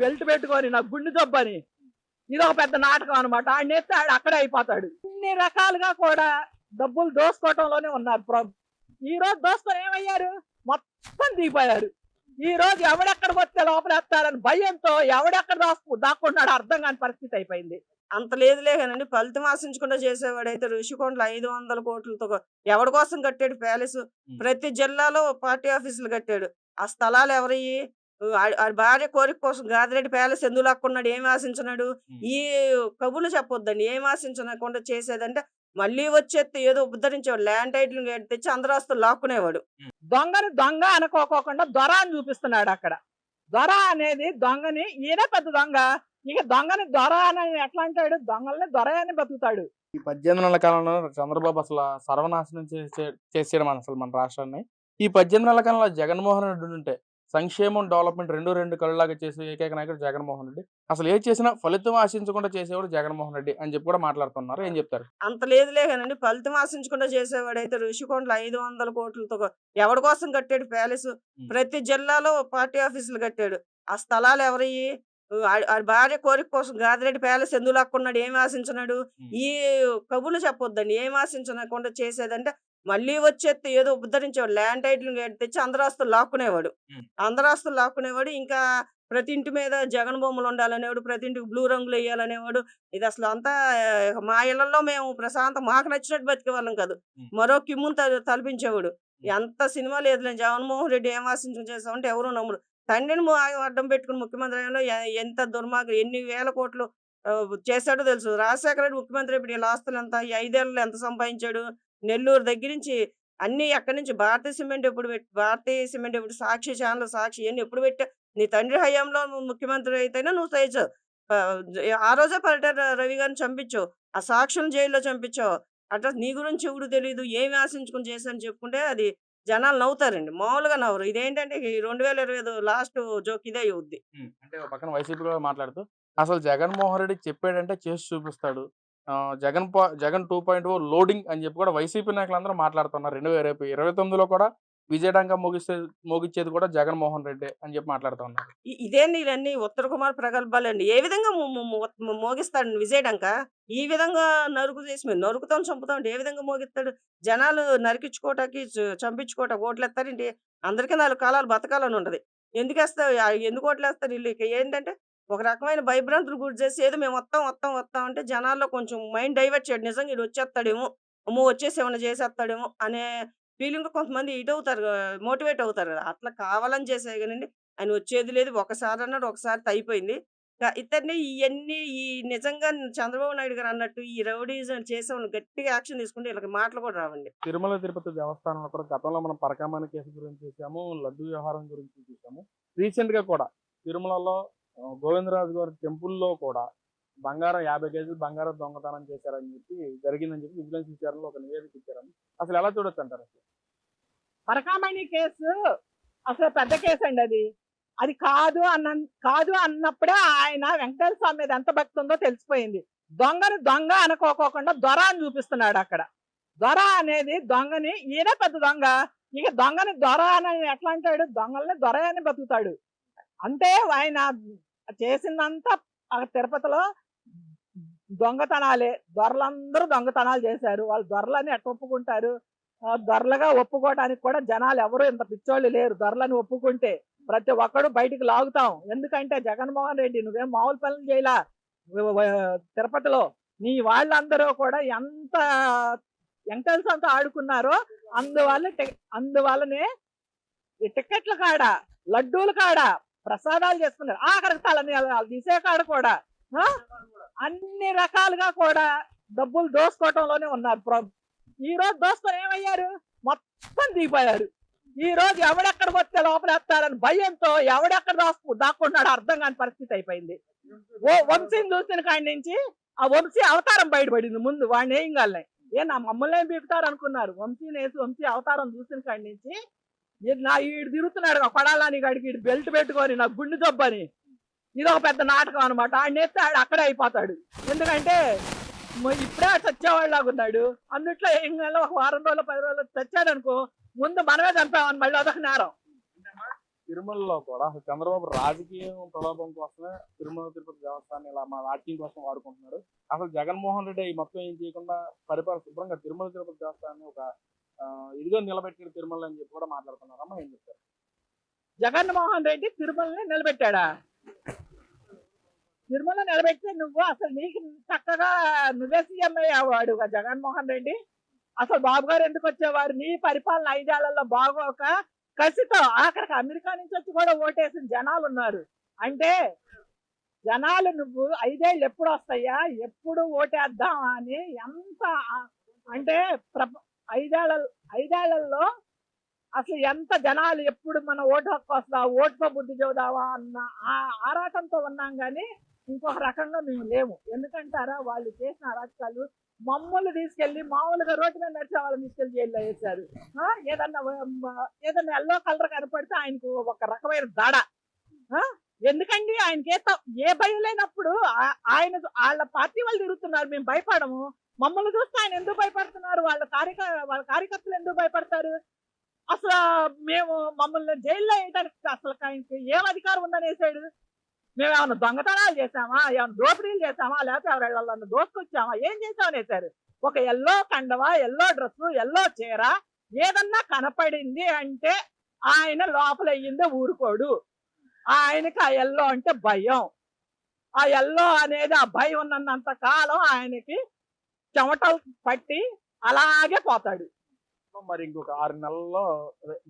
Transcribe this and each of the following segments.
Belt పెట్టుకొని నాకు గుండె జబ్బని ఇదొక పెద్ద నాటకం అనమాట. ఆడనేస్తే ఆడు అక్కడే అయిపోతాడు. ఇన్ని రకాలుగా కూడా డబ్బులు దోసుకోవటంలోనే ఉన్నారు. ఈ రోజు దోసుకొని ఏమయ్యారు, మొత్తం దిగిపోయారు. ఈ రోజు ఎవడెక్కడికి వస్తే లోపలేస్తారని భయంతో ఎవడెక్కడ దాక్కుంటున్నాడు అర్థం కాని పరిస్థితి అయిపోయింది. అంత లేదులే కానండి, ఫలితం ఆశించకుండా చేసేవాడైతే ఋషికొండలు 500 కోట్లతో ఎవడి కోసం కట్టాడు ప్యాలెస్? ప్రతి జిల్లాలో పార్టీ ఆఫీసులు కట్టాడు. ఆ స్థలాలు ఎవరియి? ఆడి భార్య కోరిక కోసం గాదిరెడ్డి ప్యాలెస్ ఎందుకు లాక్కున్నాడు? ఏమి ఆశించినాడు? ఈ కబుర్లు చెప్పొద్దండి. ఏం ఆశించకుండా చేసేదంటే మళ్ళీ వచ్చేస్తే ఏదో ఉద్ధరించేవాడు. ల్యాండ్ టైటిల్ తెచ్చి అందరు ఆస్తులు లాక్కునేవాడు. దొంగని దొంగ అనుకోకుండా దొర అని చూపిస్తున్నాడు అక్కడ. దొర అనేది దొంగని, ఈయన పెద్ద దొంగ. ఇక దొంగని దొర అని ఎట్లా అంటాడు? దొంగల్ని దొర అని బతుకుతాడు. ఈ 18 నెలల కాలంలో చంద్రబాబు అసలు సర్వనాశనం చేసేయడం అసలు మన రాష్ట్రాన్ని. ఈ 18 నెలల కాలంలో జగన్మోహన్ రెడ్డి ఉంటే సంక్షేమం డెవలప్మెంట్ రెండు కళ్ళలాగా చేసే ఏకైక నాయకుడు జగన్మోహన్ రెడ్డి. అసలు ఏది చేసినా ఫలితం ఆశించకుండా చేసేవాడు జగన్మోహన్ రెడ్డి అని చెప్పి కూడా మాట్లాడుతున్నారు. ఏం చెప్తారు? అంత లేదులే కానండి, ఫలితం ఆశించకుండా చేసేవాడైతే ఋషికొండలు 500 కోట్లతో ఎవడి కోసం కట్టాడు ప్యాలెస్? ప్రతి జిల్లాలో పార్టీ ఆఫీసులు కట్టాడు. ఆ స్థలాలు ఎవరియి? ఆడి భార్య కోరిక కోసం గాదిరెడ్డి ప్యాలెస్ ఎందుకు లాక్కున్నాడు? ఏమి ఆశించినాడు? ఈ కబుర్లు చెప్పొద్దండి. ఏం ఆశించకుండా చేసేదంటే మళ్ళీ వచ్చేస్తే ఏదో ఉద్ధరించేవాడు. ల్యాండ్ టైటిల్ తెచ్చి అందరు ఆస్తులు లాక్కునేవాడు. అందరు ఆస్తులు లాక్కునేవాడు. ఇంకా ప్రతి ఇంటి మీద జగన్ బొమ్మలు ఉండాలనేవాడు. ప్రతి ఇంటికి బ్లూ రంగులు వేయాలనేవాడు. ఇది అసలు అంతా మా ఇళ్లలో మేము ప్రశాంతం మాకు నచ్చినట్టు బతికే వాళ్ళం కాదు. మరో కిమ్మును తలపించేవాడు. ఎంత సినిమా లేదులే. జగన్మోహన్ రెడ్డి ఏం ఆశించుకుని చేసామంటే ఎవరు నమ్మరు. తండ్రిని అడ్డం పెట్టుకుని ముఖ్యమంత్రి అయ్యంలో ఎంత దుర్మార్గం, ఎన్ని వేల కోట్లు చేశాడో తెలుసు. రాజశేఖర రెడ్డి ముఖ్యమంత్రి ఇప్పుడు వీళ్ళ ఆస్తులు ఎంత, ఈ 5 ఏళ్లలో ఎంత సంపాదించాడు? నెల్లూరు దగ్గర నుంచి అన్ని ఎక్కడి నుంచి, భారతీయ సిమెంట్ ఎప్పుడు పెట్టి, భారతీయ సిమెంట్ ఎప్పుడు, సాక్షి ఛానల్, సాక్షి ఇవన్నీ ఎప్పుడు పెట్టా? నీ తండ్రి హయాంలో ముఖ్యమంత్రి అయితేనే నువ్వు చేసావు. ఆ రోజే పరిటాల రవి గారిని చంపించావు. ఆ సాక్షులను జైల్లో చంపించావు. అట్లా నీ గురించి ఎవడు తెలియదు, ఏమి ఆశించుకుని చేశాను చెప్పుకుంటే అది జనాలు నవ్వుతారండి. మామూలుగా నవ్వరు. ఇదేంటంటే ఈ 2025 లాస్ట్ జోక్ ఇదే అవుద్ది. అంటే ఒక పక్కన వైసీపీ కూడా మాట్లాడుతూ అసలు జగన్మోహన్ రెడ్డి చెప్పాడంటే చేసి చూపిస్తాడు. జగన్ 2.0 లోడింగ్ అని చెప్పి కూడా వైసీపీ నాయకులందరూ మాట్లాడుతున్నారు. 2029లో కూడా విజయడంగా మోగించేది కూడా జగన్మోహన్ రెడ్డి అని చెప్పి మాట్లాడుతున్నారు. ఇదేండి ఇవన్నీ ఉత్తర కుమార్ ప్రగల్భాలండి. ఏ విధంగా మోగిస్తాడు విజయడంక? ఈ విధంగా నరుకు చేసి మేము నరుకుతాం, చంపుతాం అంటే ఏ విధంగా మోగిస్తాడు? జనాలు నరికించుకోవటానికి, చంపించుకోవటానికి ఓట్లేస్తారేంటి? అందరికీ 4 కాలాలు బతకాలని ఉండదు. ఎందుకు ఓట్లేస్తారు? వీళ్ళు ఏంటంటే ఒక రకమైన భయభ్రాంతులు గురి చేసి ఏదో మేము వస్తాం అంటే జనాల్లో కొంచెం మైండ్ డైవర్ట్ చేయడు. నిజంగా వీడు వచ్చేస్తాడేమో, అమ్మో వచ్చేసి ఏమన్నా చేసేస్తాడేమో అనే ఫీలింగ్ కొంతమంది ఇదవుతారు, మోటివేట్ అవుతారు కదా. అట్లా కావాలని చేసే కానండి. ఆయన వచ్చేది లేదు. ఒకసారి అన్నాడు, ఒకసారి అయిపోయింది. ఇతన్ని ఇవన్నీ నిజంగా చంద్రబాబు నాయుడు గారు అన్నట్టు ఈ రౌడీజం చేసేవాళ్ళు గట్టిగా యాక్షన్ తీసుకుంటే వీళ్ళకి మాటలు కూడా రావండి. తిరుమల తిరుపతి దేవస్థానంలో కూడా గతంలో మనం పరకామణి కేసు గురించి చూసాము, లడ్డు వ్యవహారం గురించి చూసాము. రీసెంట్ గా కూడా తిరుమలలో గోవిందరాజు గారి టెంపుల్లో కూడా 50 కేజీలు బంగారం దొంగతనం చేశారని చెప్పి జరిగిందని చెప్పి విజిలెన్స్ విచారణలో ఒక నివేదిక ఇచ్చారని. అసలు ఎలా చూడొచ్చు అంటారు? అసలు పరకామణి కేసు అసలు పెద్ద కేసు అండి. అది కాదు అన్నప్పుడే ఆయన వెంకటేశ్వర స్వామి మీద ఎంత భక్తి ఉందో తెలిసిపోయింది. దొంగని దొంగ అనుకోకుండా దొర అని చూపిస్తున్నాడు అక్కడ. దొర అనేది దొంగని, ఈయన పెద్ద దొంగ. ఇక దొంగని దొర అని ఎట్లా అంటాడు? దొంగల్ని దొర అని బతుకుతాడు. అంటే ఆయన చేసిందంతా తిరుపతిలో దొంగతనాలే. దొరలందరూ దొంగతనాలు చేశారు. వాళ్ళు దొరలని ఎట్లా ఒప్పుకుంటారు? దొరలుగా ఒప్పుకోవడానికి కూడా జనాలు ఎవరు ఇంత పిచ్చోళ్ళు లేరు. దొరలని ఒప్పుకుంటే ప్రతి ఒక్కడు బయటికి లాగుతాం. ఎందుకంటే జగన్మోహన్ రెడ్డి నువ్వేం మామూలు పనులు చేయలా. తిరుపతిలో నీ వాళ్ళందరూ కూడా ఎంత వెంకటేశ్వరంతో ఆడుకున్నారో అందువల్లనే ఈ టికెట్ల కాడ, లడ్డూల కాడ ప్రసాదాలు చేసుకున్నారు. ఆఖరి స్థలాన్ని తీసే కాడ కూడా అన్ని రకాలుగా కూడా డబ్బులు దోసుకోవటంలోనే ఉన్నారు. ఈ రోజు దోసుకొని ఏమయ్యారు, మొత్తం దిగిపోయారు. ఈ రోజు ఎవడెక్కడికి వస్తే లోపలేస్తారని భయంతో ఎవడెక్కడ దాక్కుంటున్నాడు అర్థం కాని పరిస్థితి అయిపోయింది. వంశీని చూసిన కాడి నుంచి ఆ వంశీ అవతారం బయటపడింది. ముందు వాడిని ఏం కాలే, నా మమ్మల్ని ఏం పీకుతారు అనుకున్నారు. వంశీ అవతారం చూసిన కాడి నుంచి ఈడు తిరుగుతున్నాడు కొడాలని గడికి, ఈడు బెల్ట్ పెట్టుకొని నాకు గుండె జబ్బని ఇదొక పెద్ద నాటకం అనమాట. ఆడనేస్తే ఆడు అక్కడే అయిపోతాడు. ఎందుకంటే ఇప్పుడే చచ్చేవాళ్ళలాగా ఉన్నాడు. అందుట్లో ఏం ఒక 1 వారం రోజులు 10 రోజులు చచ్చాడు అనుకో, ముందు మనమే చంపామని మళ్ళీ అదొక నేరం. తిరుమలలో కూడా అసలు చంద్రబాబు రాజకీయం ప్రలోభం కోసమే తిరుమల తిరుపతి దేవస్థానం ఇలా మా రాజకీయం కోసం వాడుకుంటున్నారు. అసలు జగన్మోహన్ రెడ్డి ఈ మొత్తం ఏం చేయకుండా పరిపాలన శుభ్రంగా తిరుమల తిరుపతి దేవస్థానాన్ని ఒక ఇదిగో నిలబెట్టాడు తిరుమల అని చెప్పి కూడా మాట్లాడుతున్నారమ్మా, ఏం చెప్తారు? జగన్మోహన్ రెడ్డి తిరుమలని నిలబెట్టాడా? తిరుమల నిలబెడితే నువ్వు అసలు నీకు చక్కగా నువ్వే సీఎం అయ్యేవాడు జగన్మోహన్ రెడ్డి. అసలు బాబు గారు ఎందుకు వచ్చేవారు? నీ పరిపాలన 5 ఏళ్లలో బాగోక కసితో ఆఖరికి అమెరికా నుంచి వచ్చి కూడా ఓటేసిన జనాలు ఉన్నారు. అంటే జనాలు నువ్వు 5 ఏళ్ళు ఎప్పుడు వస్తాయా, ఎప్పుడు ఓటేద్దాం అని ఎంత అంటే 5 ఏళ్లలో అసలు ఎంత జనాలు ఎప్పుడు మన ఓటు హక్కు వస్తుందా, ఓటుతో బుద్ధి చెబుదావా అన్న ఆరాటంతో ఉన్నాం. కానీ ఇంకొక రకంగా మేము లేము. ఎందుకంటారా, వాళ్ళు చేసిన అరాచకాలు మమ్మల్ని తీసుకెళ్లి మామూలుగా రోడ్డు మీద నడిచే వాళ్ళని తీసుకెళ్లి జైల్లో వేశారు. ఏదన్నా ఎల్లో కలర్ కనపడితే ఆయనకు ఒక రకమైన దడ. ఎందుకండి ఆయనకి ఏ భయం లేనప్పుడు ఆయన వాళ్ళ పార్టీ వాళ్ళు తిరుగుతున్నారు, మేము భయపడము. మమ్మల్ని చూస్తే ఆయన ఎందుకు భయపడుతున్నారు? వాళ్ళ కార్యకర్తలు ఎందుకు భయపడతారు? అసలు మేము మమ్మల్ని జైల్లో వేయడానికి అసలు ఆయనకి ఏం అధికారం ఉందని వేసాడు? మేము ఏమన్నా దొంగతనాలు చేసామా, ఏమన్నా దోపిడీలు చేసామా, లేకపోతే ఎవరెళ్ళన్నా దోసుకొచ్చామా, ఏం చేసామని వేశారు? ఒక ఎల్లో కండవా, ఎల్లో డ్రెస్సు, ఎల్లో చీర ఏదన్నా కనపడింది అంటే ఆయన లోపల అయ్యిందే ఊరుకోడు. ఆయనకి ఆ ఎల్లో అంటే భయం. ఆ ఎల్లో అనేది ఆ భయం ఉన్నంత కాలం ఆయనకి చెమటలు పట్టి అలాగే పోతాడు. మరి ఇంకొక 6 నెలల్లో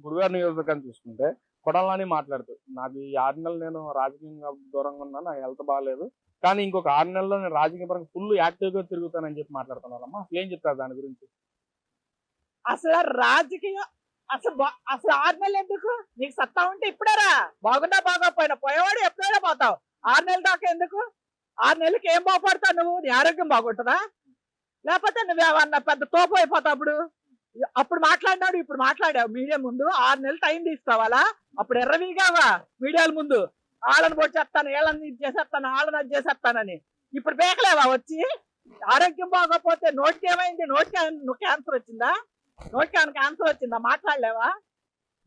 గురుగారి నియోజకవర్గాన్ని చూసుకుంటే కొడాలని మాట్లాడుతూ, నాకు ఈ 6 నెలలు నేను రాజకీయంగా దూరంగా ఉన్నాను, నాకు హెల్త్ బాగాలేదు, కానీ ఇంకొక 6 నెలల్లో నేను రాజకీయ పరంగా ఫుల్ యాక్టివ్ గా తిరుగుతానని చెప్పి మాట్లాడుతున్నారమ్మా. అసలు ఏం చెప్తారు దాని గురించి? అసలు రాజకీయం అసలు 6 నెలలు ఎందుకు? నీకు సత్తా ఉంటే ఇప్పుడేరా, బాగున్నా బాగోపోయినా పోయేవాడు ఎప్పుడైనా పోతావు. 6 నెలల దాకా ఎందుకు? 6 నెలలకి ఏం బాగుపడతావు నువ్వు? నీ ఆరోగ్యం బాగుంటుందా? లేకపోతే నువ్వేమన్నా పెద్ద తోపు అయిపోతావు. అప్పుడు మాట్లాడినాడు, ఇప్పుడు మాట్లాడావు మీడియా ముందు. 6 నెలలు టైం తీసుకోవాలా? అప్పుడు ఎర్రవీగావా మీడియాల ముందు, వాళ్ళని పొడి చేస్తాను, వీళ్ళని ఇది చేసేస్తాను, వాళ్ళని అది చేసేస్తానని. ఇప్పుడు బేకలేవా వచ్చి? ఆరోగ్యం బాగోపోతే నోటికి ఏమైంది? నోటికి క్యాన్సర్ వచ్చిందా? నోటికి ఏమైనా క్యాన్సర్ వచ్చిందా? మాట్లాడలేవా?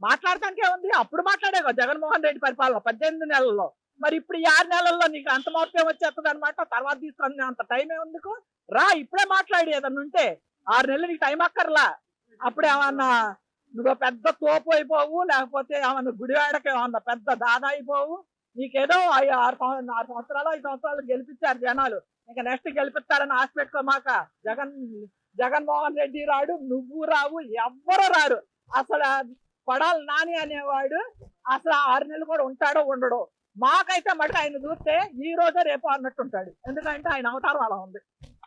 మాట్లాడటానికే ఉంది. అప్పుడు మాట్లాడేవా జగన్మోహన్ రెడ్డి పరిపాలన 18 నెలల్లో. మరి ఇప్పుడు ఈ 6 నెలల్లో నీకు అంత మార్పు వచ్చేస్తుంది అనమాట. తర్వాత తీసుకొని అంత టైం ఏముందుకు? రా ఇప్పుడే మాట్లాడి ఏదన్నా ఉంటే. 6 నెలలు నీకు టైం అక్కర్లా. అప్పుడు ఏమన్నా నువ్వు పెద్ద తోపు అయిపోవు, లేకపోతే ఏమన్నా గుడివాడకి ఏమన్నా పెద్ద దాదా అయిపోవు. నీకేదో 6 సంవత్సరాలు 5 సంవత్సరాలు గెలిపించారు జనాలు, ఇంకా నెక్స్ట్ గెలిపిస్తారని ఆశ పెట్టుకోమాక. జగన్మోహన్ రెడ్డి రాడు, నువ్వు రావు, ఎవ్వరు రారు. అసలు కొడాలి నాని అనేవాడు అసలు 6 నెలలు కూడా ఉంటాడో ఉండడో. మాకైతే మటుకు ఆయన చూస్తే ఈ రోజే రేపు అన్నట్టు ఉంటాడు. ఎందుకంటే ఆయన అవతారం అలా ఉంది.